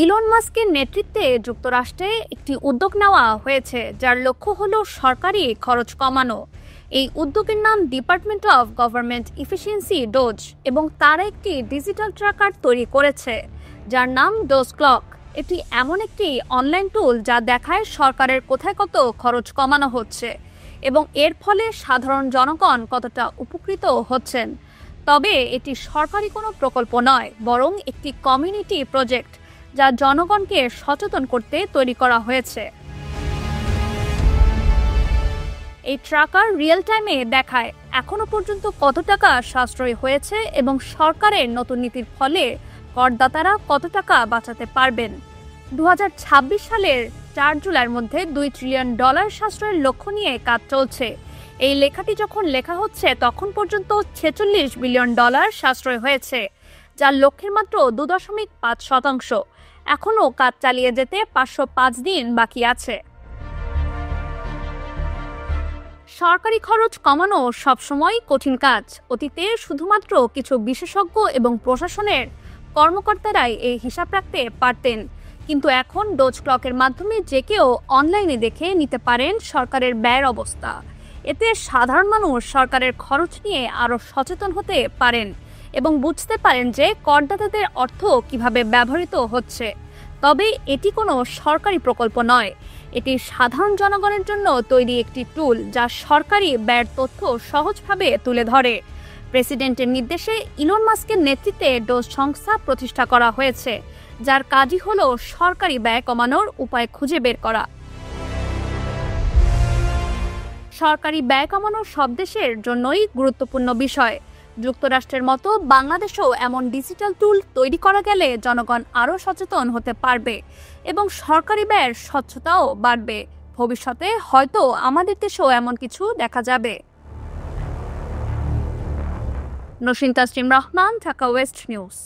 Elon মাস্কের নেতৃত্বে যুক্তরাষ্ট্রে একটি উদ্যোগ নেওয়া হয়েছে যার লক্ষ্য হলো সরকারি খরচ কমানো। এই উদ্যোগের নাম department of government efficiency dose এবং তারা একটি ডিজিটাল ট্র্যাকার তৈরি করেছে যার নাম ডোজ ক্লক। এটি এমন একটি অনলাইন টুল যা দেখায় সরকারের কোথায় কত খরচ কমানো হচ্ছে এবং এর ফলে সাধারণ জনগণ কতটা উপকৃত হচ্ছেন। তবে এটি সরকারি কোনো প্রকল্প নয়, বরং একটি কমিউনিটি প্রজেক্ট যা জনগণকে সচেতন করতে তৈরি করা হয়েছে। এই ট্র্যাকার রিয়েল টাইমে দেখায় এখনো পর্যন্ত কত টাকা সাশ্রয় হয়েছে এবং সরকারের নতুন নীতির ফলে করদাতারা কত টাকা বাঁচাতে পারবেন। 2026 সালের 4 জুলাইয়ের মধ্যে $2 ট্রিলিয়ন সাশ্রয়ের লক্ষ্য নিয়ে কাজ চলছে। এই লেখাটি যখন লেখা হচ্ছে তখন পর্যন্ত $46 বিলিয়ন সাশ্রয় হয়েছে, যার লক্ষ্যের মাত্র 2.5%। এখনও কাজ চালিয়ে যেতে 505 দিন বাকি আছে। সরকারি খরচ কমানো সবসময় কঠিন কাজ। অতীতে শুধুমাত্র কিছু বিশেষজ্ঞ এবং প্রশাসনের কর্মকর্তারাই এই হিসাব রাখতে পারতেন, কিন্তু এখন ডোজ ক্লকের মাধ্যমে যে কেউ অনলাইনে দেখে নিতে পারেন সরকারের ব্যয়ের অবস্থা। এতে সাধারণ মানুষ সরকারের খরচ নিয়ে আরও সচেতন হতে পারেন এবং বুঝতে পারেন যে করদাতাদের অর্থ কিভাবে ব্যবহৃত হচ্ছে। তবে এটি কোনো সরকারি প্রকল্প নয়, এটি সাধারণ জনগণের জন্য তৈরি একটি টুল যা সরকারি ব্যয়ের তথ্য সহজভাবে তুলে ধরে। প্রেসিডেন্টের নির্দেশে ইলন মাস্কের নেতৃত্বে ডোজ সংস্থা প্রতিষ্ঠা করা হয়েছে, যার কাজই হলো সরকারি ব্যয় কমানোর উপায় খুঁজে বের করা। সরকারি ব্যয় কমানো সব দেশের জন্যই গুরুত্বপূর্ণ বিষয়। যুক্তরাষ্ট্রের মতো বাংলাদেশেও এমন ডিজিটাল টুল তৈরি করা গেলে জনগণ আরও সচেতন হতে পারবে এবং সরকারি ব্যয়ের স্বচ্ছতাও বাড়বে। ভবিষ্যতে হয়তো আমাদের দেশেও এমন কিছু দেখা যাবে। Naushin Taslim Rahman, Dhaka West news.